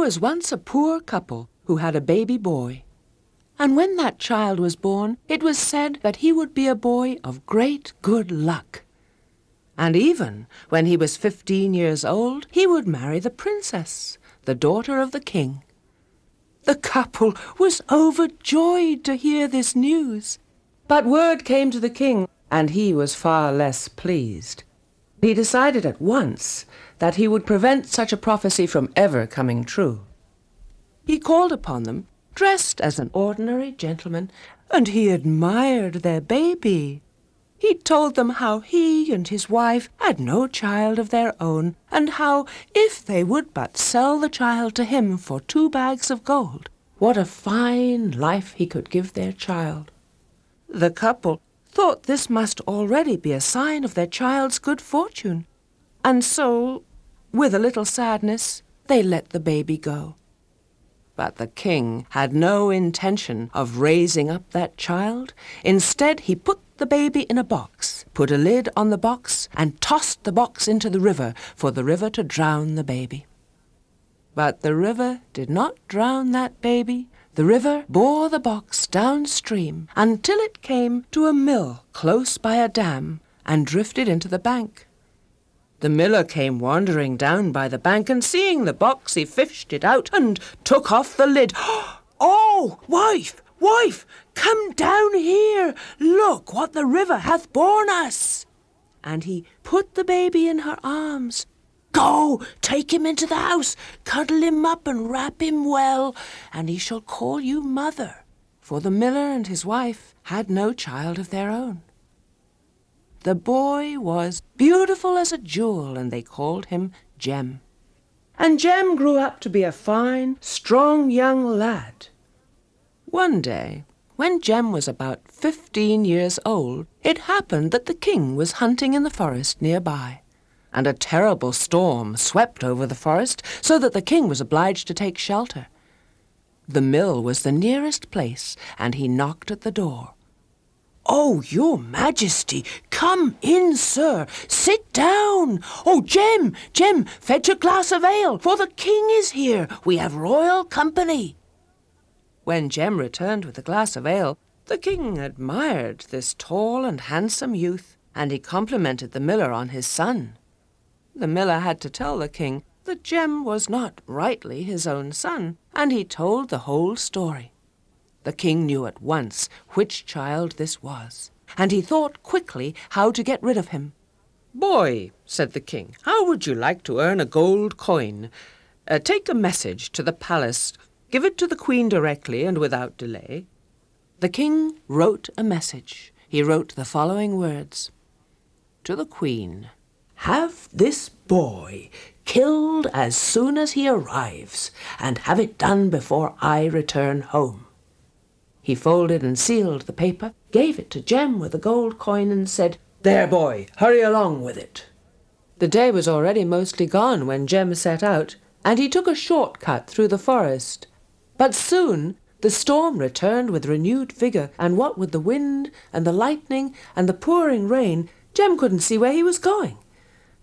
was once a poor couple who had a baby boy. And when that child was born, it was said that he would be a boy of great good luck. And even when he was 15 years old, he would marry the princess, the daughter of the king. The couple was overjoyed to hear this news. But word came to the king, and he was far less pleased. He decided at once that he would prevent such a prophecy from ever coming true. He called upon them, dressed as an ordinary gentleman, and he admired their baby. He told them how he and his wife had no child of their own, and how, if they would but sell the child to him for 2 bags of gold, what a fine life he could give their child. The couple thought this must already be a sign of their child's good fortune, and so, with a little sadness, they let the baby go. But the king had no intention of raising up that child. Instead, he put the baby in a box, put a lid on the box, and tossed the box into the river for the river to drown the baby. But the river did not drown that baby. The river bore the box downstream until it came to a mill close by a dam and drifted into the bank. The miller came wandering down by the bank, and seeing the box, he fished it out and took off the lid. "Oh, wife, come down here! Look what the river hath borne us!" And he put the baby in her arms. "Go, take him into the house, cuddle him up and wrap him well, and he shall call you mother." For the miller and his wife had no child of their own. The boy was beautiful as a jewel, and they called him Jem. And Jem grew up to be a fine, strong young lad. One day, when Jem was about 15 years old, it happened that the king was hunting in the forest nearby, and a terrible storm swept over the forest, so that the king was obliged to take shelter. The mill was the nearest place, and he knocked at the door. "Oh, your majesty, come in, sir. Sit down. Oh, Jem, fetch a glass of ale, for the king is here. We have royal company." When Jem returned with a glass of ale, the king admired this tall and handsome youth, and he complimented the miller on his son. The miller had to tell the king that Jem was not rightly his own son, and he told the whole story. The king knew at once which child this was, and he thought quickly how to get rid of him. "Boy," said the king, "how would you like to earn a gold coin? Take a message to the palace. Give it to the queen directly and without delay." The king wrote a message. He wrote the following words: "To the queen, have this boy killed as soon as he arrives, and have it done before I return home." He folded and sealed the paper, gave it to Jem with the gold coin, and said, "There, boy, hurry along with it." The day was already mostly gone when Jem set out, and he took a short cut through the forest. But soon the storm returned with renewed vigor, and what with the wind and the lightning and the pouring rain, Jem couldn't see where he was going,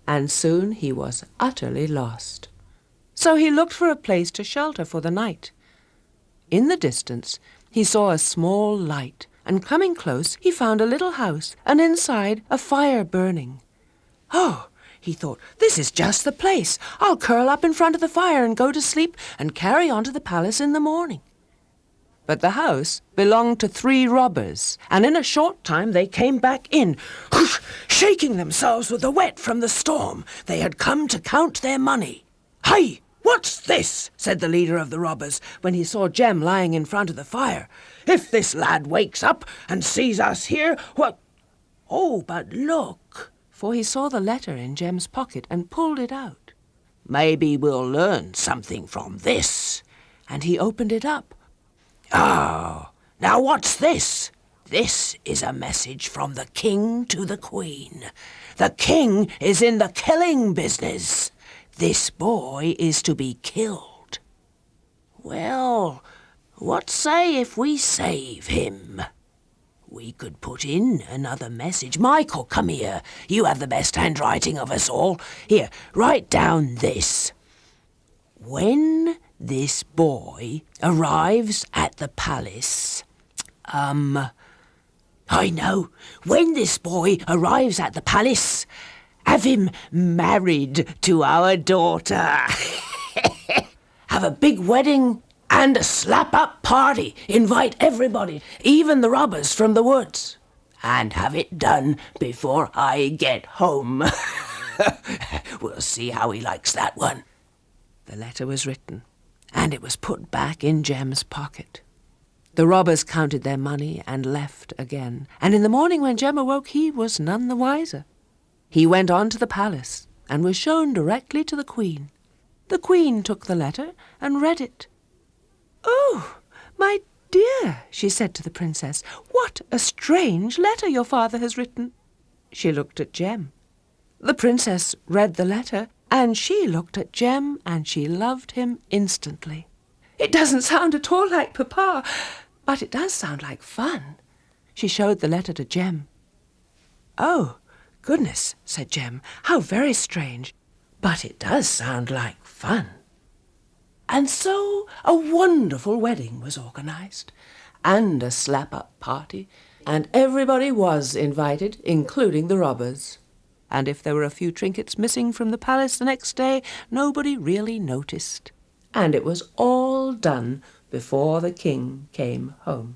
and soon he was utterly lost. So he looked for a place to shelter for the night. In the distance he saw a small light, and coming close, he found a little house, and inside a fire burning. "Oh," he thought, "this is just the place. I'll curl up in front of the fire and go to sleep and carry on to the palace in the morning." But the house belonged to 3 robbers, and in a short time they came back in, shaking themselves with the wet from the storm. They had come to count their money. "Hey! What's this?" said the leader of the robbers when he saw Jem lying in front of the fire. "If this lad wakes up and sees us here, what—" "Oh, but look," for he saw the letter in Jem's pocket and pulled it out. "Maybe we'll learn something from this." And he opened it up. "Oh, now what's this?" "This is a message from the king to the queen. The king is in the killing business. This boy is to be killed. Well, what say if we save him? We could put in another message. Michael, come here. You have the best handwriting of us all. Here, write down this. When this boy arrives at the palace. I know. When this boy arrives at the palace, have him married to our daughter. Have a big wedding and a slap-up party. Invite everybody, even the robbers from the woods. And have it done before I get home. We'll see how he likes that one. The letter was written, and it was put back in Jem's pocket. The robbers counted their money and left again, and in the morning when Jem awoke, he was none the wiser. He went on to the palace and was shown directly to the Queen. The Queen took the letter and read it. "Oh, my dear," she said to the princess, "what a strange letter your father has written." She looked at Jem. The princess read the letter, and she looked at Jem, and she loved him instantly. "It doesn't sound at all like Papa, but it does sound like fun." She showed the letter to Jem. "Oh, goodness," said Jem, "how very strange, but it does sound like fun." And so a wonderful wedding was organized, and a slap-up party, and everybody was invited, including the robbers. And if there were a few trinkets missing from the palace the next day, nobody really noticed. And it was all done before the king came home.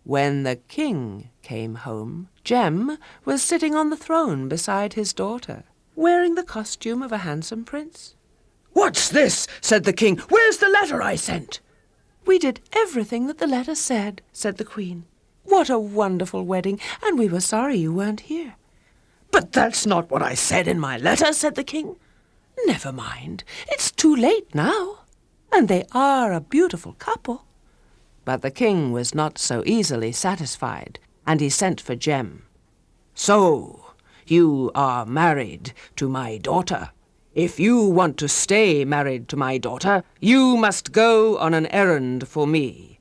When the king came home, Jem was sitting on the throne beside his daughter, wearing the costume of a handsome prince. "What's this?" said the king. "Where's the letter I sent?" "We did everything that the letter said," said the Queen. "What a wonderful wedding, and we were sorry you weren't here." "But that's not what I said in my letter," said the king. "Never mind, it's too late now, and they are a beautiful couple." But the king was not so easily satisfied, and he sent for Jem. "So, you are married to my daughter. If you want to stay married to my daughter, you must go on an errand for me.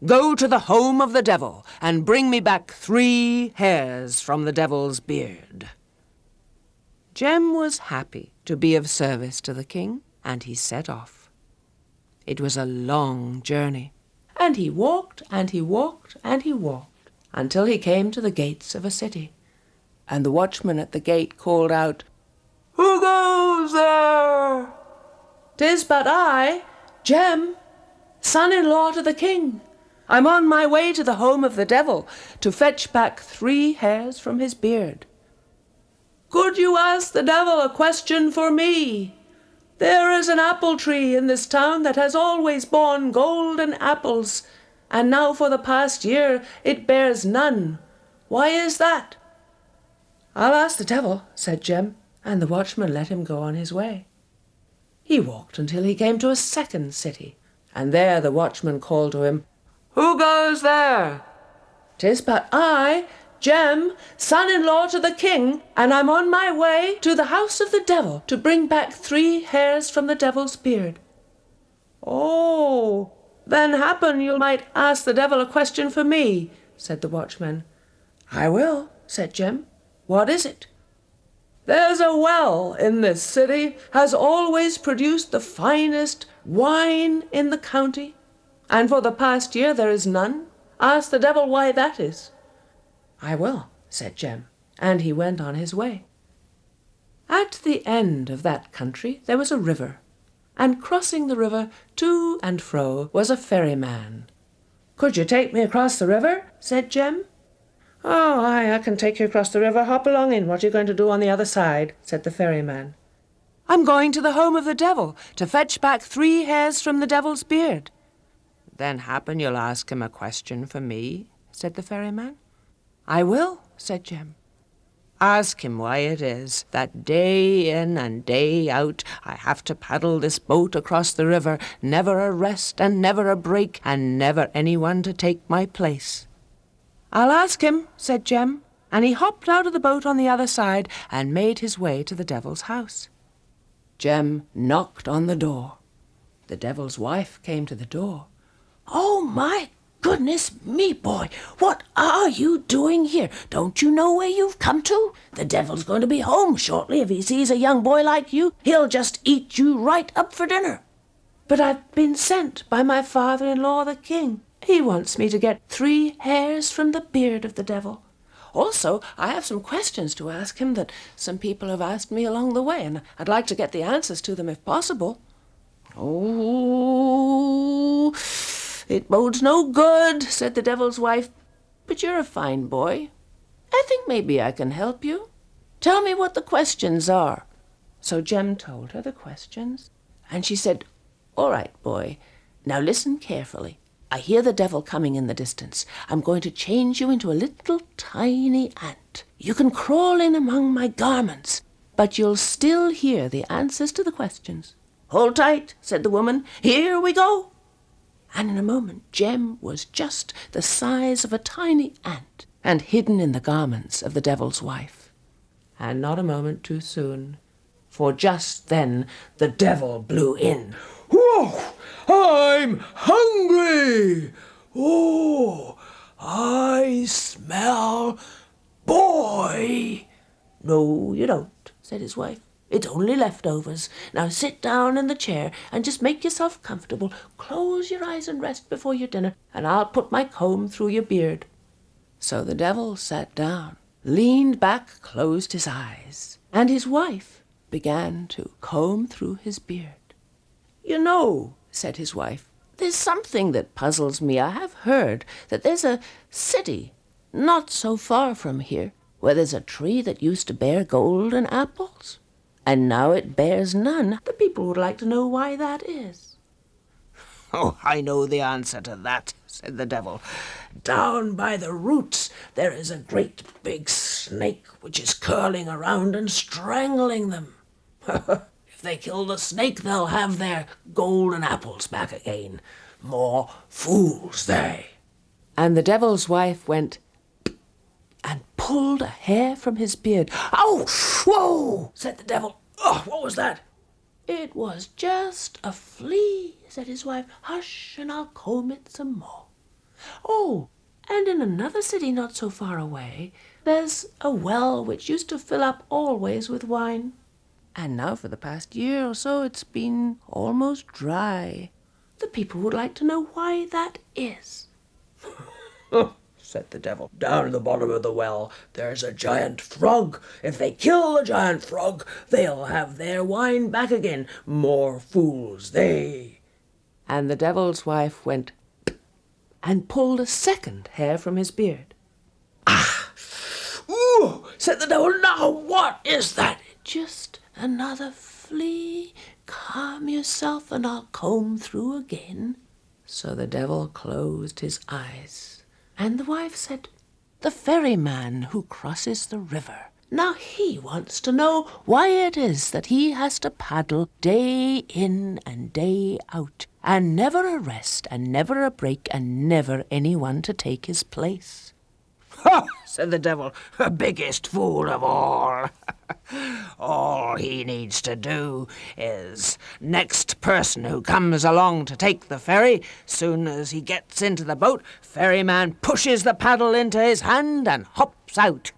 Go to the home of the devil and bring me back 3 hairs from the devil's beard." Jem was happy to be of service to the king, and he set off. It was a long journey, and he walked and he walked and he walked until he came to the gates of a city. And the watchman at the gate called out, "Who goes there?" "'Tis but I, Jem, son-in-law to the king. I'm on my way to the home of the devil to fetch back 3 hairs from his beard." "Could you ask the devil a question for me? There is an apple tree in this town that has always borne golden apples, and now for the past year it bears none. Why is that?" "I'll ask the devil," said Jem, and the watchman let him go on his way. He walked until he came to a second city, and there the watchman called to him, "Who goes there?" "'Tis but I, Jem, son-in-law to the king, and I'm on my way to the house of the devil to bring back 3 hairs from the devil's beard." "Oh, then happen you might ask the devil a question for me," said the watchman. "I will," said Jem. "What is it?" "There's a well in this city, has always produced the finest wine in the county, and for the past year there is none. Ask the devil why that is." "I will," said Jem, and he went on his way. At the end of that country there was a river, and crossing the river to and fro was a ferryman. "Could you take me across the river?" said Jem. "Oh, I can take you across the river. Hop along in. What are you going to do on the other side?" said the ferryman. "I'm going to the home of the devil to fetch back 3 hairs from the devil's beard." "Then happen you'll ask him a question for me," said the ferryman. "I will," said Jem. "Ask him why it is that day in and day out I have to paddle this boat across the river, never a rest and never a break, and never anyone to take my place." "I'll ask him," said Jem, and he hopped out of the boat on the other side and made his way to the devil's house. Jem knocked on the door. The devil's wife came to the door. "Oh, my goodness me, boy, what are you doing here? Don't you know where you've come to? The devil's going to be home shortly. If he sees a young boy like you, he'll just eat you right up for dinner." But I've been sent by my father-in-law, the king. He wants me to get 3 hairs from the beard of the devil. Also, I have some questions to ask him that some people have asked me along the way, and I'd like to get the answers to them if possible." "Oh, it bodes no good," said the devil's wife. "But you're a fine boy. I think maybe I can help you. Tell me what the questions are." So Jem told her the questions, and she said, "All right, boy. Now listen carefully. I hear the devil coming in the distance. I'm going to change you into a little tiny ant. You can crawl in among my garments, but you'll still hear the answers to the questions." "Hold tight," said the woman. "Here we go." And in a moment, Jem was just the size of a tiny ant and hidden in the garments of the devil's wife. And not a moment too soon, for just then the devil blew in. "Whoa! I'm hungry! Oh, I smell boy!" "No, you don't," said his wife. "It's only leftovers. Now sit down in the chair and just make yourself comfortable. Close your eyes and rest before your dinner, and I'll put my comb through your beard." So the devil sat down, leaned back, closed his eyes, and his wife began to comb through his beard. "You know," said his wife, "there's something that puzzles me. I have heard that there's a city not so far from here where there's a tree that used to bear golden apples, and now it bears none. The people would like to know why that is." "Oh, I know the answer to that," said the devil. "Down by the roots there is a great big snake which is curling around and strangling them. If they kill the snake, they'll have their golden apples back again. More fools they." And the devil's wife went and pulled a hair from his beard. "Ow! Whoa!" said the devil. "Oh, what was that?" "It was just a flea," said his wife. "Hush, and I'll comb it some more. Oh, and in another city not so far away, there's a well which used to fill up always with wine. And now for the past year or so it's been almost dry. The people would like to know why that is." said the devil. "Down at the bottom of the well there's a giant frog. If they kill the giant frog, they'll have their wine back again. More fools they." And the devil's wife went and pulled a second hair from his beard. "Ah! Ooh!" said the devil. "Now what is that?" "Just another flea. Calm yourself and I'll comb through again." So the devil closed his eyes. And the wife said, "The ferryman who crosses the river. Now he wants to know why it is that he has to paddle day in and day out, and never a rest and never a break and never anyone to take his place." "Ha!" said the devil. "Biggest fool of all. All he needs to do is next person who comes along to take the ferry, soon as he gets into the boat, ferryman pushes the paddle into his hand and hops out.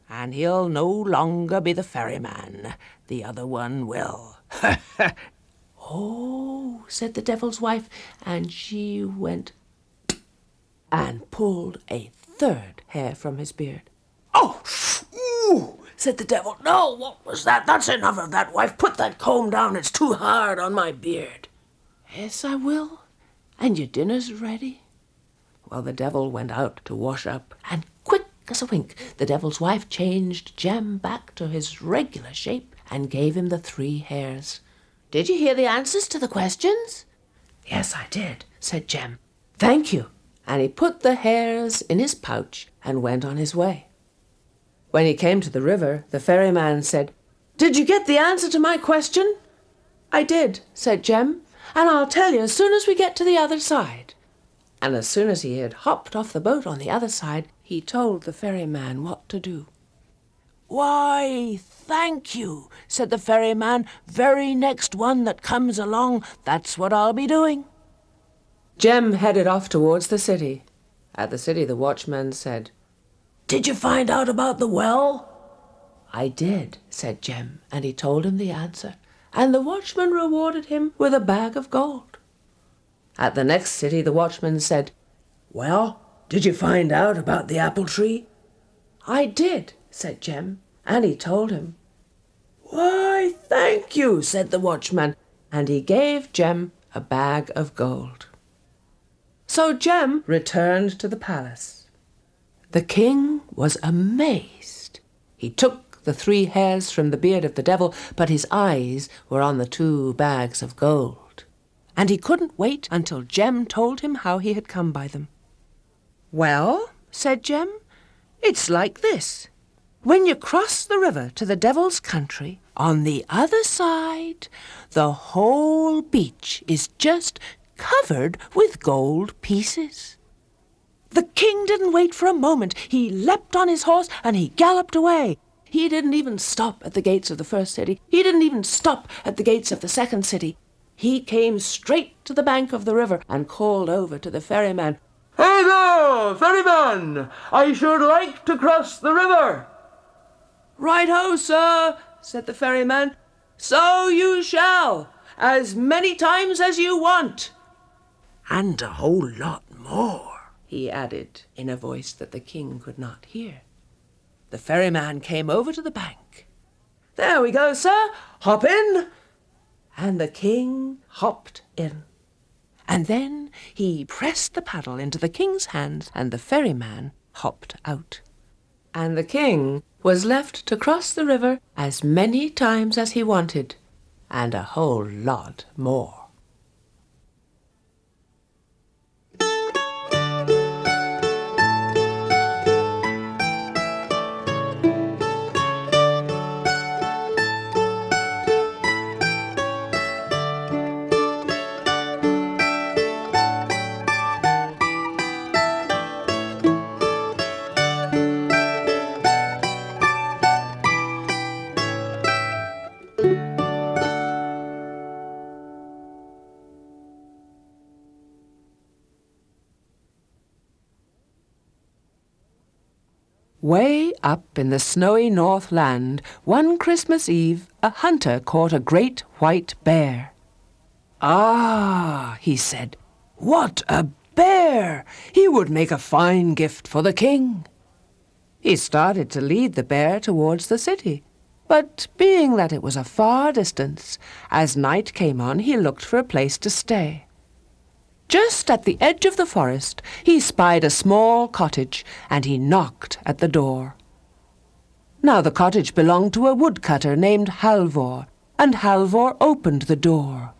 And he'll no longer be the ferryman. The other one will." "Oh," said the devil's wife, and she went and pulled a third hair from his beard. "Oh, ooh!" said the devil. "No, what was that? That's enough of that, wife. Put that comb down. It's too hard on my beard." "Yes, I will. And your dinner's ready." Well, the devil went out to wash up, and quick as a wink, the devil's wife changed Jem back to his regular shape and gave him the 3 hairs. "Did you hear the answers to the questions?" "Yes, I did," said Jem. "Thank you." And he put the hairs in his pouch and went on his way. When he came to the river, the ferryman said, "Did you get the answer to my question?" "I did," said Jem, "and I'll tell you as soon as we get to the other side." And as soon as he had hopped off the boat on the other side, he told the ferryman what to do. "Why, thank you," said the ferryman. "Very next one that comes along, that's what I'll be doing." Jem headed off towards the city. At the city, the watchman said, "Did you find out about the well?" "I did," said Jem, and he told him the answer, and the watchman rewarded him with a bag of gold. At the next city, the watchman said, "Well, did you find out about the apple tree?" "I did," said Jem, and he told him. "Why, thank you," said the watchman, And he gave Jem a bag of gold. So Jem returned to the palace. The king was amazed. He took the 3 hairs from the beard of the devil, but his eyes were on the 2 bags of gold. And he couldn't wait until Jem told him how he had come by them. "Well," said Jem, "it's like this. When you cross the river to the devil's country, on the other side, the whole beach is just covered with gold pieces." The king didn't wait for a moment. He leapt on his horse and he galloped away. He didn't even stop at the gates of the first city. He didn't even stop at the gates of the second city. He came straight to the bank of the river and called over to the ferryman, "Hey there, ferryman! I should like to cross the river." "Right-ho, sir," said the ferryman. "So you shall, as many times as you want." "And a whole lot more," he added in a voice that the king could not hear. The ferryman came over to the bank. "There we go, sir. Hop in." And the king hopped in. And then he pressed the paddle into the king's hands, and the ferryman hopped out. And the king was left to cross the river as many times as he wanted, and a whole lot more. Way up in the snowy Northland, one Christmas Eve, a hunter caught a great white bear. "Ah," he said, "what a bear! He would make a fine gift for the king." He started to lead the bear towards the city, but being that it was a far distance, as night came on, he looked for a place to stay. Just at the edge of the forest, he spied a small cottage, and he knocked at the door. Now the cottage belonged to a woodcutter named Halvor, and Halvor opened the door.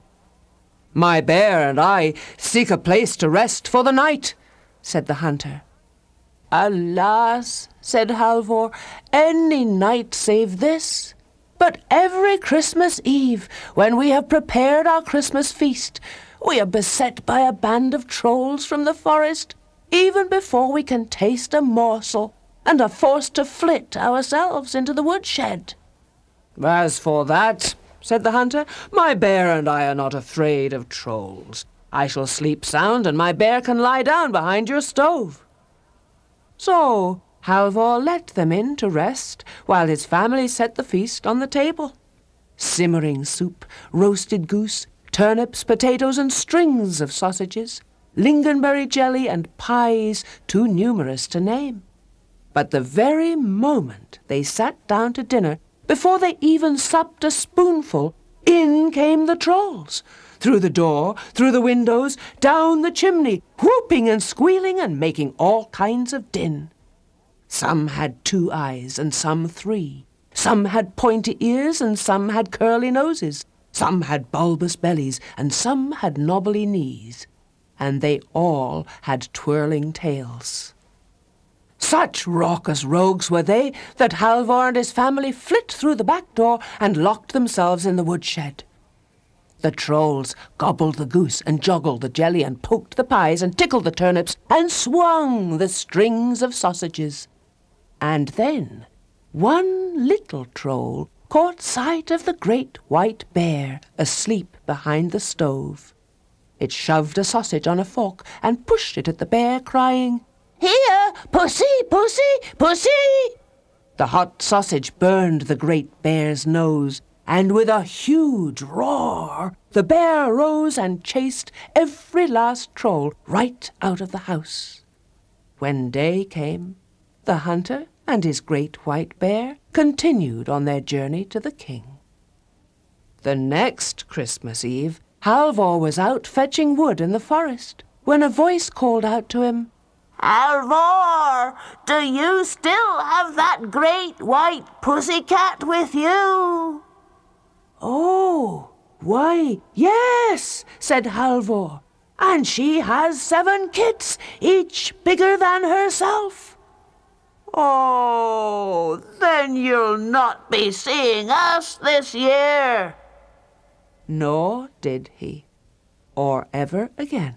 "My bear and I seek a place to rest for the night," said the hunter. "Alas," said Halvor, "any night save this. But every Christmas Eve, when we have prepared our Christmas feast, we are beset by a band of trolls from the forest, even before we can taste a morsel, and are forced to flit ourselves into the woodshed." "As for that," said the hunter, "my bear and I are not afraid of trolls. I shall sleep sound, and my bear can lie down behind your stove." So Halvor let them in to rest, while his family set the feast on the table. Simmering soup, roasted goose, turnips, potatoes, and strings of sausages, lingonberry jelly, and pies too numerous to name. But the very moment they sat down to dinner, before they even supped a spoonful, in came the trolls. Through the door, through the windows, down the chimney, whooping and squealing and making all kinds of din. Some had 2 eyes and some 3. Some had pointy ears and some had curly noses. Some had bulbous bellies, and some had knobbly knees, and they all had twirling tails. Such raucous rogues were they that Halvor and his family flit through the back door and locked themselves in the woodshed. The trolls gobbled the goose and joggled the jelly and poked the pies and tickled the turnips and swung the strings of sausages. And then one little troll caught sight of the great white bear asleep behind the stove. It shoved a sausage on a fork and pushed it at the bear, crying, "Here, pussy, pussy, pussy!" The hot sausage burned the great bear's nose, and with a huge roar, the bear rose and chased every last troll right out of the house. When day came, the hunter and his great white bear continued on their journey to the king. The next Christmas Eve, Halvor was out fetching wood in the forest when a voice called out to him, "Halvor, do you still have that great white pussycat with you?" "Oh, why, yes," said Halvor, "and she has 7 kits, each bigger than herself." "Oh, then you'll not be seeing us this year." Nor did he, or ever again.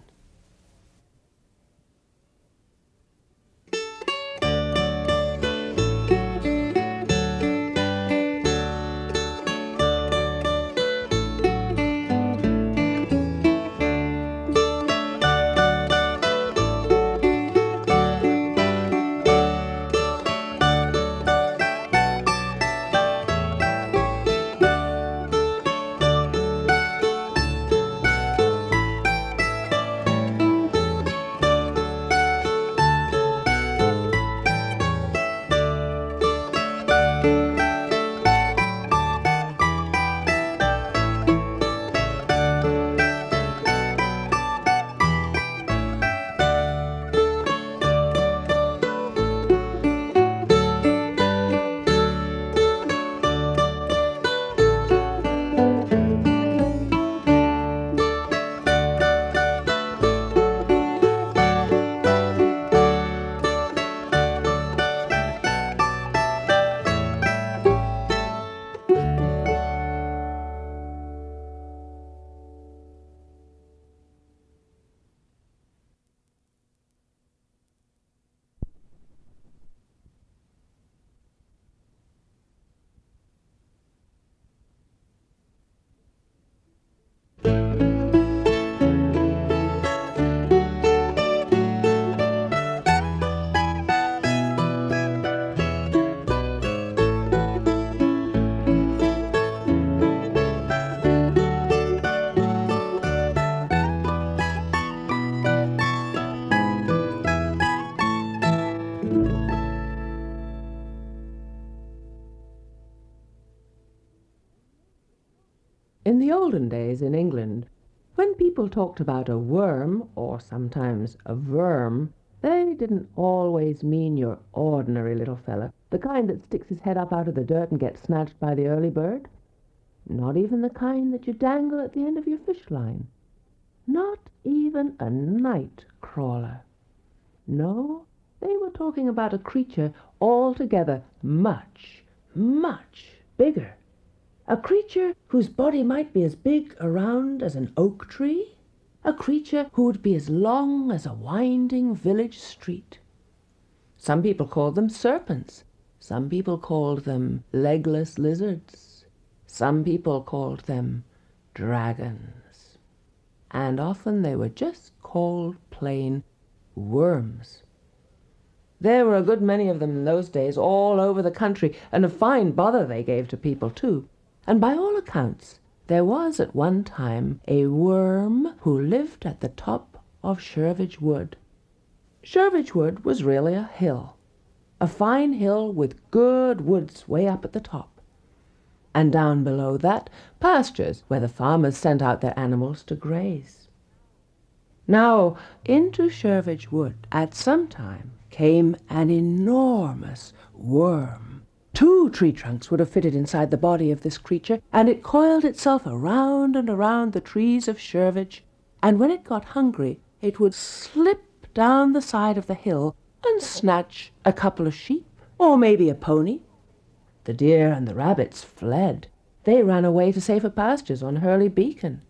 In the olden days in England, when people talked about a worm, or sometimes a verm, they didn't always mean your ordinary little fella, the kind that sticks his head up out of the dirt and gets snatched by the early bird. Not even the kind that you dangle at the end of your fish line. Not even a night crawler. No, they were talking about a creature altogether much, much bigger. A creature whose body might be as big around as an oak tree. A creature who would be as long as a winding village street. Some people called them serpents. Some people called them legless lizards. Some people called them dragons. And often they were just called plain worms. There were a good many of them in those days all over the country, and a fine bother they gave to people too. And by all accounts, there was at one time a worm who lived at the top of Shervage Wood. Shervage Wood was really a hill, a fine hill with good woods way up at the top. And down below that, pastures where the farmers sent out their animals to graze. Now, into Shervage Wood at some time came an enormous worm. 2 tree trunks would have fitted inside the body of this creature, and it coiled itself around and around the trees of Shervage, and when it got hungry, it would slip down the side of the hill and snatch a couple of sheep, or maybe a pony. The deer and the rabbits fled. They ran away to safer pastures on Hurley Beacon.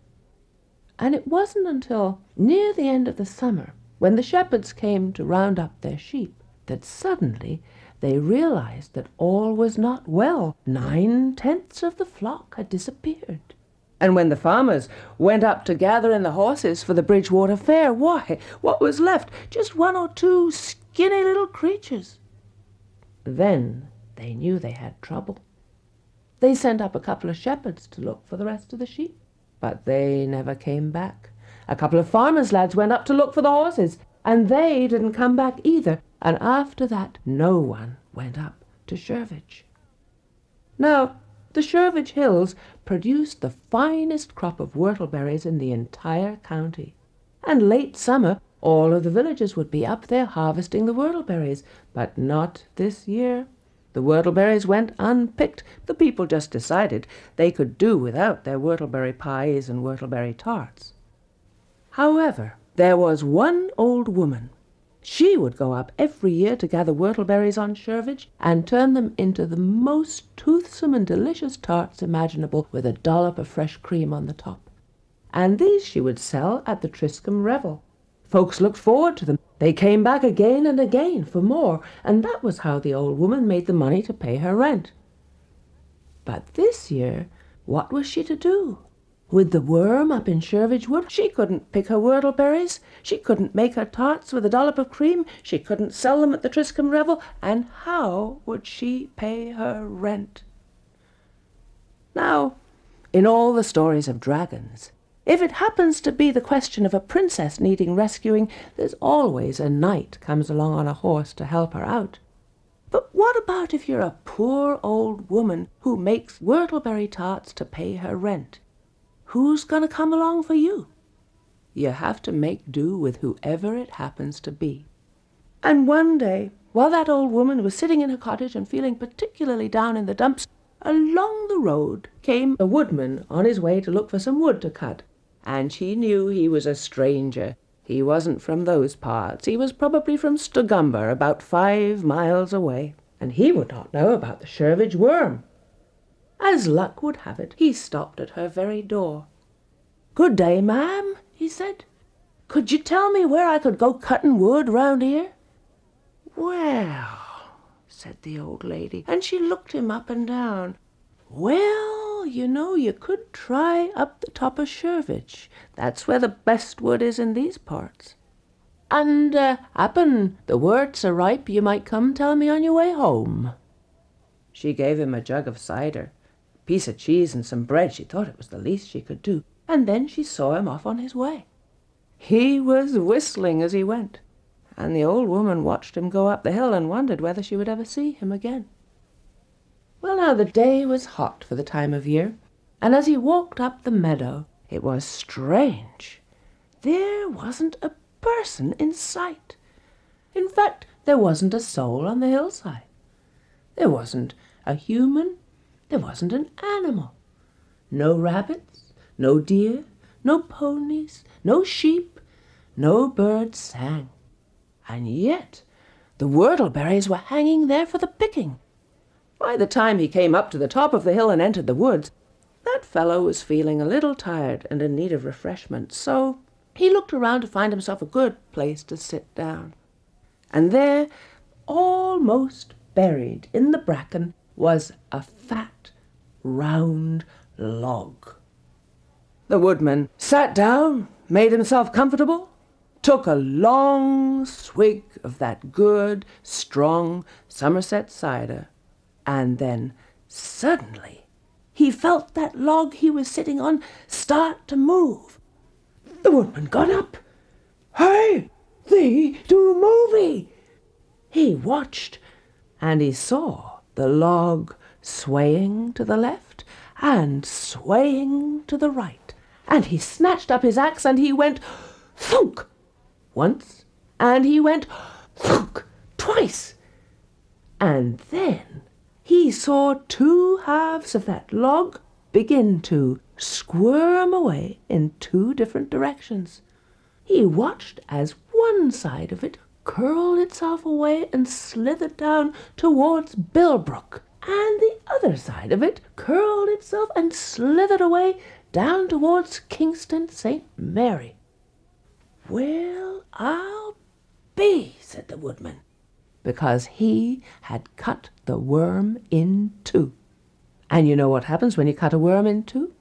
And it wasn't until near the end of the summer, when the shepherds came to round up their sheep, that suddenly they realized that all was not well. 9/10 of the flock had disappeared. And when the farmers went up to gather in the horses for the Bridgewater Fair, why, what was left? Just 1 or 2 skinny little creatures. Then they knew they had trouble. They sent up a couple of shepherds to look for the rest of the sheep, but they never came back. A couple of farmers' lads went up to look for the horses, and they didn't come back either. And after that, no one went up to Shervage. Now, the Shervage hills produced the finest crop of whortleberries in the entire county. And late summer, all of the villagers would be up there harvesting the whortleberries, but not this year. The whortleberries went unpicked. The people just decided they could do without their whortleberry pies and whortleberry tarts. However, there was one old woman. She would go up every year to gather whortleberries on Shervage and turn them into the most toothsome and delicious tarts imaginable, with a dollop of fresh cream on the top. And these she would sell at the Triscombe revel. Folks looked forward to them. They came back again and again for more, and that was how the old woman made the money to pay her rent. But this year, what was she to do? With the worm up in Shervage Wood, she couldn't pick her whortleberries, she couldn't make her tarts with a dollop of cream, she couldn't sell them at the Triscombe revel, and how would she pay her rent? Now, in all the stories of dragons, if it happens to be the question of a princess needing rescuing, there's always a knight comes along on a horse to help her out. But what about if you're a poor old woman who makes whortleberry tarts to pay her rent? Who's going to come along for you? You have to make do with whoever it happens to be. And one day, while that old woman was sitting in her cottage and feeling particularly down in the dumps, along the road came a woodman on his way to look for some wood to cut. And she knew he was a stranger. He wasn't from those parts. He was probably from Stogumber, about 5 miles away. And he would not know about the Shervage worm. As luck would have it, he stopped at her very door. "Good day, ma'am," he said. "Could you tell me where I could go cutting wood round here?" "Well," said the old lady, and she looked him up and down. "Well, you could try up the top of Shervage. That's where the best wood is in these parts. And happen the worts are ripe, you might come tell me on your way home." She gave him a jug of cider, a piece of cheese and some bread. She thought it was the least she could do, and then she saw him off on his way. He was whistling as he went, and the old woman watched him go up the hill and wondered whether she would ever see him again. Well, now the day was hot for the time of year, and as he walked up the meadow, it was strange. There wasn't a person in sight. In fact, there wasn't a soul on the hillside. There wasn't a human, there wasn't an animal. No rabbits, no deer, no ponies, no sheep, no birds sang. And yet the whortleberries were hanging there for the picking. By the time he came up to the top of the hill and entered the woods, that fellow was feeling a little tired and in need of refreshment, so he looked around to find himself a good place to sit down. And there, almost buried in the bracken, was a fat, round log. The woodman sat down, made himself comfortable, took a long swig of that good, strong Somerset cider, and then suddenly he felt that log he was sitting on start to move. The woodman got up. "Hey, thee do movie!" He watched, and he saw the log swaying to the left and swaying to the right. And he snatched up his axe and he went thunk once, and he went thunk twice. And then he saw 2 halves of that log begin to squirm away in 2 different directions. He watched as one side of it curled itself away and slithered down towards Billbrook, and the other side of it curled itself and slithered away down towards Kingston St. Mary. "Well, I'll be," said the woodman, because he had cut the worm in 2. And you know what happens when you cut a worm in 2?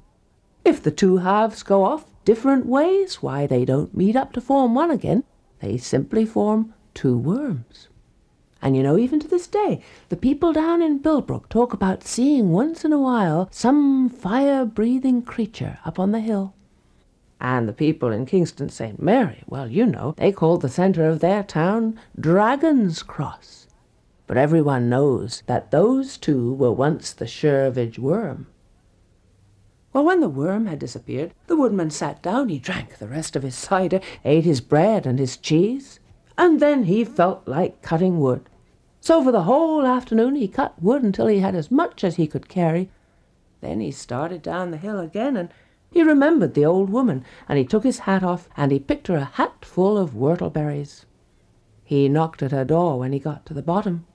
If the 2 halves go off different ways, why, they don't meet up to form one again. They simply form 2 worms. And you know, even to this day, the people down in Billbrook talk about seeing once in a while some fire-breathing creature up on the hill. And the people in Kingston St. Mary, well, you know, they called the centre of their town Dragon's Cross. But everyone knows that those two were once the Shervage worm. Well, when the worm had disappeared, the woodman sat down, he drank the rest of his cider, ate his bread and his cheese, and then he felt like cutting wood. So for the whole afternoon he cut wood until he had as much as he could carry. Then he started down the hill again, and he remembered the old woman, and he took his hat off, and he picked her a hat full of whortleberries. He knocked at her door when he got to the bottom.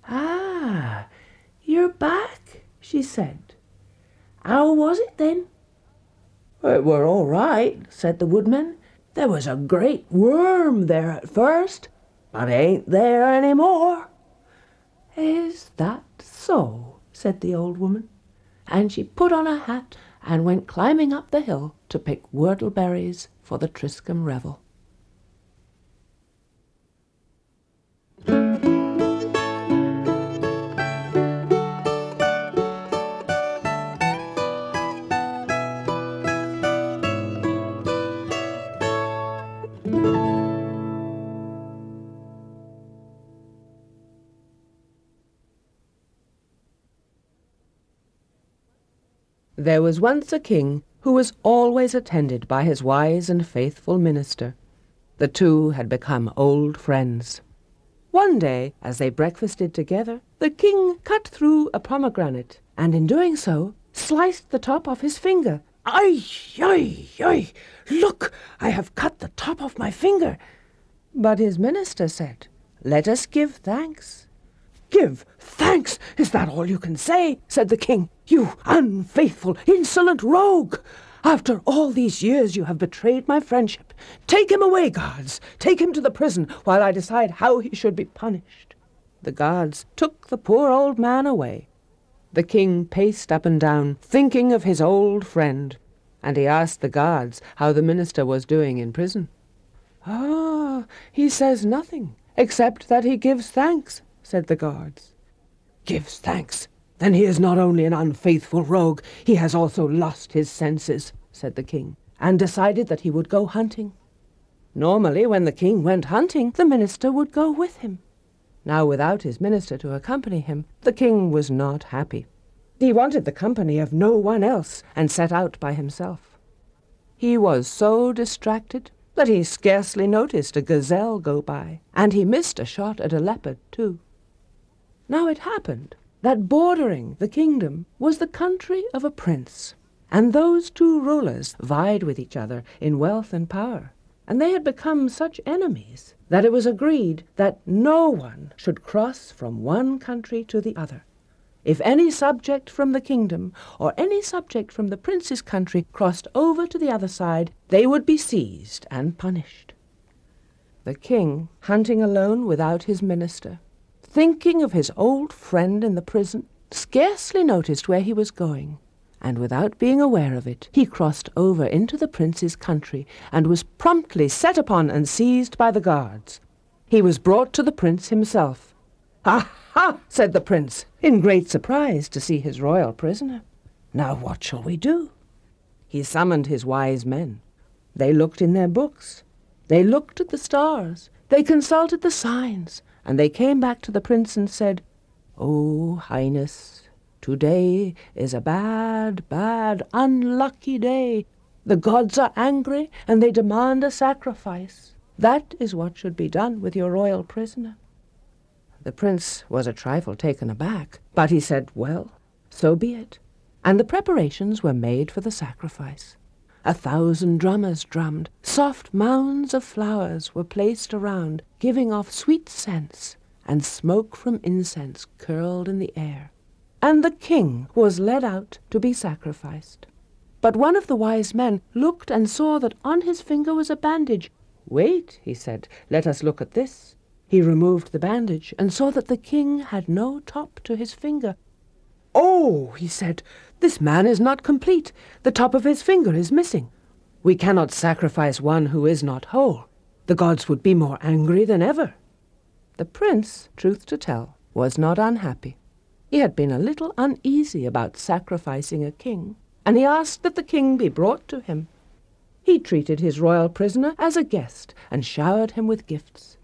"Ah, you're back," she said. "How was it then?" "It were all right," said the woodman. "There was a great worm there at first, but it ain't there any more." "Is that so?" said the old woman, and she put on her hat and went climbing up the hill to pick whortleberries for the Triscombe revel. There was once a king who was always attended by his wise and faithful minister. The two had become old friends. One day, as they breakfasted together, the king cut through a pomegranate, and in doing so, sliced the top off his finger. "Ay, ay, ay! Look, I have cut the top off my finger." But his minister said, "Let us give thanks." "Give thanks? Is that all you can say?" said the king. "You unfaithful, insolent rogue! After all these years you have betrayed my friendship. Take him away, guards. Take him to the prison while I decide how he should be punished." The guards took the poor old man away. The king paced up and down, thinking of his old friend, and he asked the guards how the minister was doing in prison. "Ah, he says nothing, except that he gives thanks," said the guards. "Gives thanks? Then he is not only an unfaithful rogue, he has also lost his senses," said the king, and decided that he would go hunting. Normally, when the king went hunting, the minister would go with him. Now, without his minister to accompany him, the king was not happy. He wanted the company of no one else, and set out by himself. He was so distracted that he scarcely noticed a gazelle go by, and he missed a shot at a leopard, too. Now it happened that bordering the kingdom was the country of a prince, and those two rulers vied with each other in wealth and power, and they had become such enemies that it was agreed that no one should cross from one country to the other. If any subject from the kingdom or any subject from the prince's country crossed over to the other side, they would be seized and punished. The king, hunting alone without his minister, thinking of his old friend in the prison, scarcely noticed where he was going, and without being aware of it, he crossed over into the prince's country and was promptly set upon and seized by the guards. He was brought to the prince himself. "Aha!" said the prince, in great surprise to see his royal prisoner. "Now what shall we do?" He summoned his wise men. They looked in their books. They looked at the stars. They consulted the signs. And they came back to the prince and said, "O Highness, today is a bad, bad, unlucky day. The gods are angry, and they demand a sacrifice. That is what should be done with your royal prisoner." The prince was a trifle taken aback, but he said, "Well, so be it." And the preparations were made for the sacrifice. 1,000 drummers drummed. Soft mounds of flowers were placed around, giving off sweet scents, and smoke from incense curled in the air. And the king was led out to be sacrificed. But one of the wise men looked and saw that on his finger was a bandage. "Wait," he said, "let us look at this." He removed the bandage and saw that the king had no top to his finger. "Oh," he said, "this man is not complete. The top of his finger is missing. We cannot sacrifice one who is not whole. The gods would be more angry than ever." The prince, truth to tell, was not unhappy. He had been a little uneasy about sacrificing a king, and he asked that the king be brought to him. He treated his royal prisoner as a guest and showered him with gifts.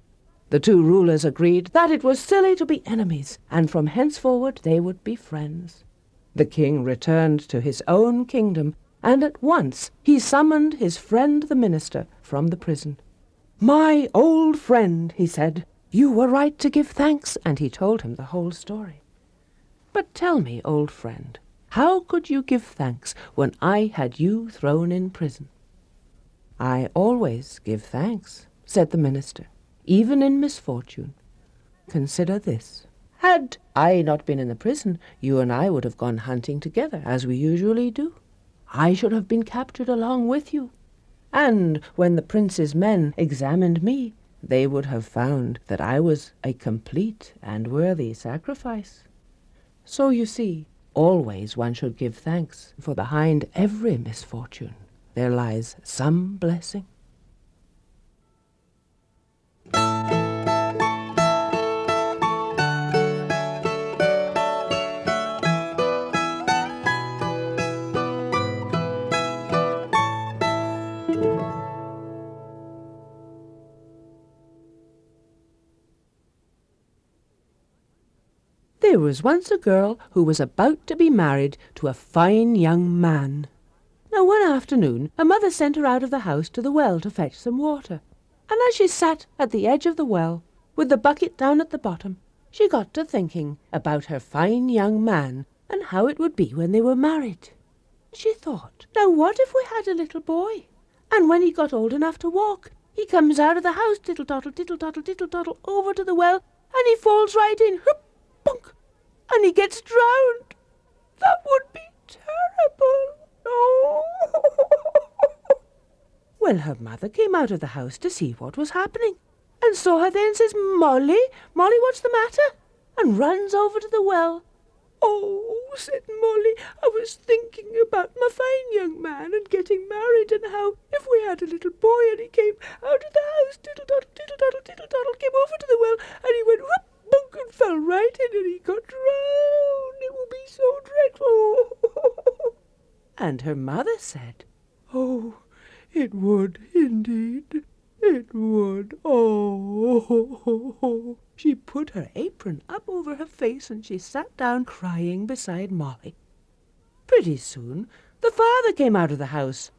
The two rulers agreed that it was silly to be enemies, and from henceforward they would be friends. The king returned to his own kingdom, and at once he summoned his friend the minister from the prison. "My old friend," he said, "you were right to give thanks," and he told him the whole story. "But tell me, old friend, how could you give thanks when I had you thrown in prison?" "I always give thanks," said the minister, "even in misfortune. Consider this. Had I not been in the prison, you and I would have gone hunting together, as we usually do. I should have been captured along with you. And when the prince's men examined me, they would have found that I was a complete and worthy sacrifice. So you see, always one should give thanks, for behind every misfortune there lies some blessing." There was once a girl who was about to be married to a fine young man. Now one afternoon her mother sent her out of the house to the well to fetch some water, and as she sat at the edge of the well, with the bucket down at the bottom, she got to thinking about her fine young man and how it would be when they were married. She thought, now what if we had a little boy, and when he got old enough to walk, he comes out of the house, tittle-toddle, tittle-toddle, tittle-toddle, over to the well, and he falls right in, whoop, bunk, and he gets drowned. That would be terrible. Oh. Well, her mother came out of the house to see what was happening, and saw her there and says, "Molly, Molly, what's the matter?" and runs over to the well. "Oh," said Molly, "I was thinking about my fine young man and getting married, and how if we had a little boy and he came out of the house, tittle-toddle, tittle-toddle, tittle-toddle, came over to the well, and he went whoop, bunk, and fell right in, and he got drowned. It would be so dreadful." And her mother said, "Oh, it would indeed. It would. Oh." She put her apron up over her face and she sat down crying beside Molly. Pretty soon the father came out of the house.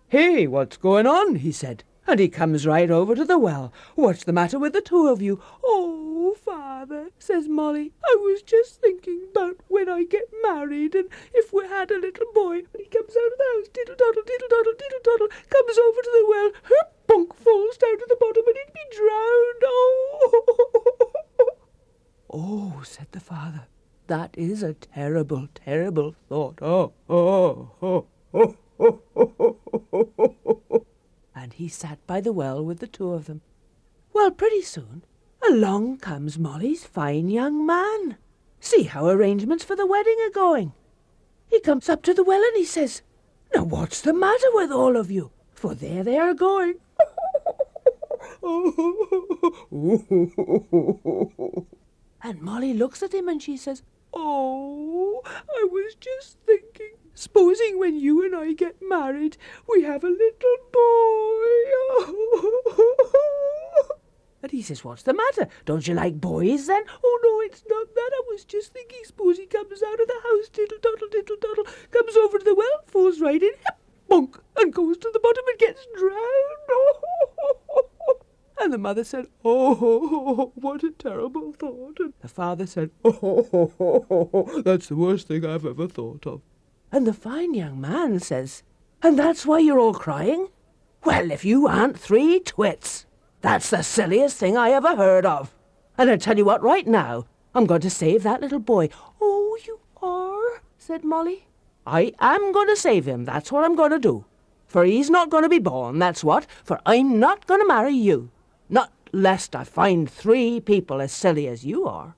"Hey, what's going on?" he said. And he comes right over to the well. "What's the matter with the two of you?" "Oh, father," says Molly, "I was just thinking about when I get married, and if we had a little boy, and he comes out of the house, tittle-toddle, tittle-toddle, tittle-toddle, comes over to the well, her bunk falls down to the bottom, and he'd be drowned. Oh." "Oh," said the father, "that is a terrible, terrible thought. And he sat by the well with the two of them. Well, pretty soon, along comes Molly's fine young man. See how arrangements for the wedding are going. He comes up to the well and he says, "Now what's the matter with all of you? For there they are going." And Molly looks at him and she says, "Oh, I was just thinking, supposing when you and I get married, we have a little boy." And he says, "What's the matter? Don't you like boys then?" "Oh, no, it's not that. I was just thinking, suppose he comes out of the house, tittle-toddle, comes over to the well, falls right in, hip, bunk, and goes to the bottom and gets drowned." And the mother said, "Oh, what a terrible thought." And the father said, "Oh, that's the worst thing I've ever thought of." And the fine young man says, "And that's why you're all crying? Well, if you aren't three twits, that's the silliest thing I ever heard of. And I tell you what, right now, I'm going to save that little boy." "Oh, you are?" said Molly. "I am going to save him, that's what I'm going to do. For he's not going to be born, that's what, for I'm not going to marry you. Not lest I find three people as silly as you are."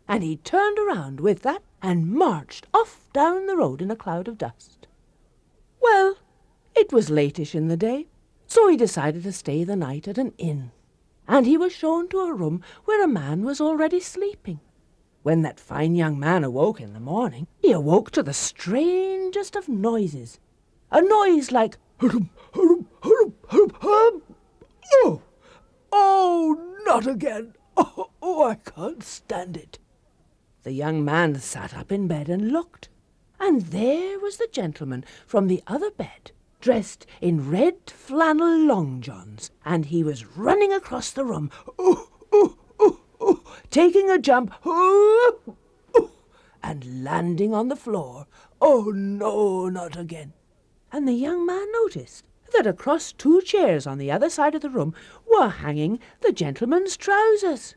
And he turned around with that and marched off down the road in a cloud of dust. Well, it was latish in the day, so he decided to stay the night at an inn. and he was shown to a room where a man was already sleeping. When that fine young man awoke in the morning, he awoke to the strangest of noises. A noise like, "Hurrum, hurrum, hurrum, hurrum, hurrum." Oh, not again. Oh, I can't stand it. The young man sat up in bed and looked, and there was the gentleman from the other bed, dressed in red flannel long johns, and he was running across the room, taking a jump, and landing on the floor. Oh, no, not again. And the young man noticed that across 2 chairs on the other side of the room were hanging the gentleman's trousers.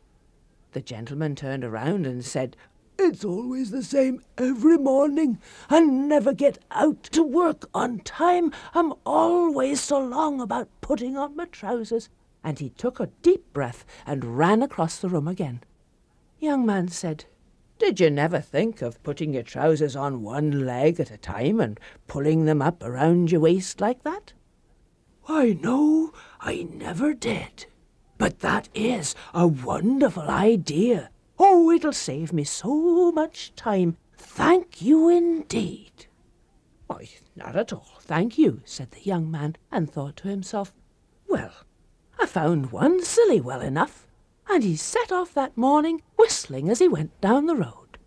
The gentleman turned around and said, "It's always the same every morning. I never get out to work on time. I'm always so long about putting on my trousers." And he took a deep breath and ran across the room again. Young man said, "Did you never think of putting your trousers on one leg at a time and pulling them up around your waist like that?" "Why, no, I never did. But that is a wonderful idea. Oh, it'll save me so much time. Thank you indeed." "Why, not at all, thank you," said the young man, and thought to himself, "Well, I found one silly well enough." And he set off that morning, whistling as he went down the road.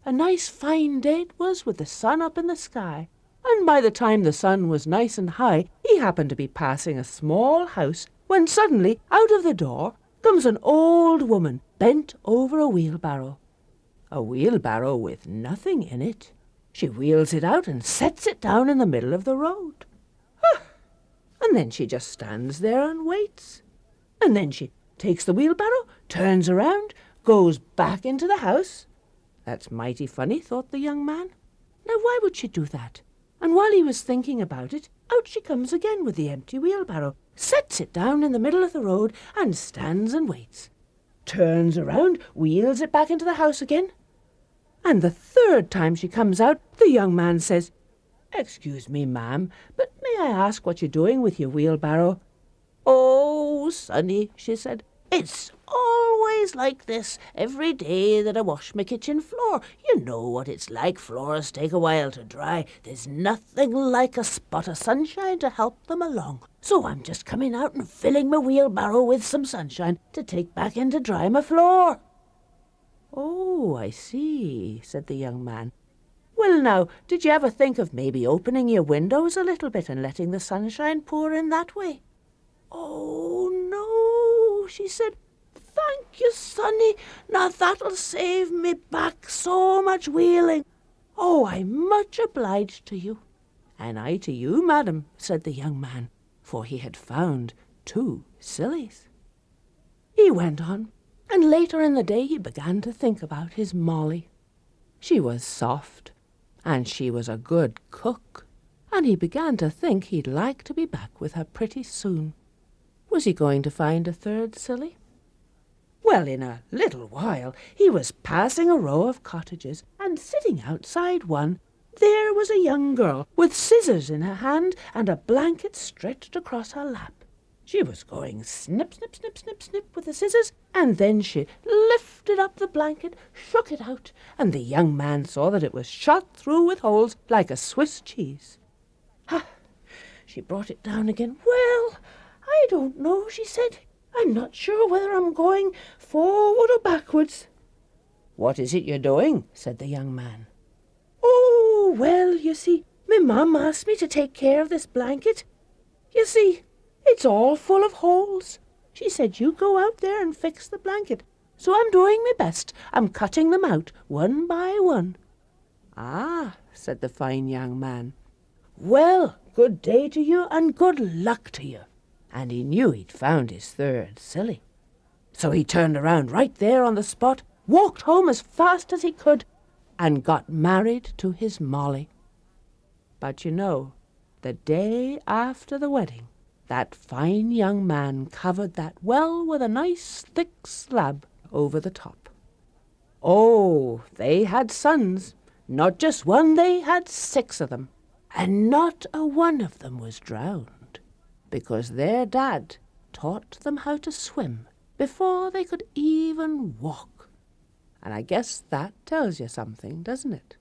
A nice fine day it was, with the sun up in the sky, and by the time the sun was nice and high, he happened to be passing a small house, when suddenly, out of the door, comes an old woman bent over a wheelbarrow with nothing in it. She wheels it out and sets it down in the middle of the road. And then she just stands there and waits. And then she takes the wheelbarrow, turns around, goes back into the house. That's mighty funny, thought the young man. Now why would she do that? And while he was thinking about it, out she comes again with the empty wheelbarrow, sets it down in the middle of the road, and stands and waits. Turns around, wheels it back into the house again. And the 3rd time she comes out, the young man says, "Excuse me, ma'am, but may I ask what you're doing with your wheelbarrow?" "Oh, sonny," she said, "it's always like this every day that I wash my kitchen floor. You know what it's like. Floors take a while to dry. There's nothing like a spot of sunshine to help them along. So I'm just coming out and filling my wheelbarrow with some sunshine to take back in to dry my floor." "Oh, I see," said the young man. "Well, now, did you ever think of maybe opening your windows a little bit and letting the sunshine pour in that way?" "Oh, no," she said. "Thank you, sonny. Now that'll save me back so much wheeling. Oh, I'm much obliged to you." "And I to you, madam," said the young man, for he had found 2 sillies. He went on, and later in the day he began to think about his Molly. She was soft, and she was a good cook, and he began to think he'd like to be back with her pretty soon. Was he going to find a 3rd silly? Well, in a little while he was passing a row of cottages, and sitting outside one, there was a young girl with scissors in her hand and a blanket stretched across her lap. She was going snip, snip, snip, snip, snip with the scissors, and then she lifted up the blanket, shook it out, and the young man saw that it was shot through with holes like a Swiss cheese. She brought it down again. "Well, I don't know," she said. "I'm not sure whether I'm going forward or backwards." "What is it you're doing?" said the young man. "Oh, well, you see, my mum asked me to take care of this blanket. You see, it's all full of holes. She said you go out there and fix the blanket. So I'm doing my best. I'm cutting them out one by one." "Ah," said the fine young man. "Well, good day to you and good luck to you." And he knew he'd found his 3rd silly. So he turned around right there on the spot, walked home as fast as he could, and got married to his Molly. But you know, the day after the wedding, that fine young man covered that well with a nice thick slab over the top. Oh, they had sons. Not just one, they had 6 of them. And not a one of them was drowned, because their dad taught them how to swim before they could even walk. And I guess that tells you something, doesn't it?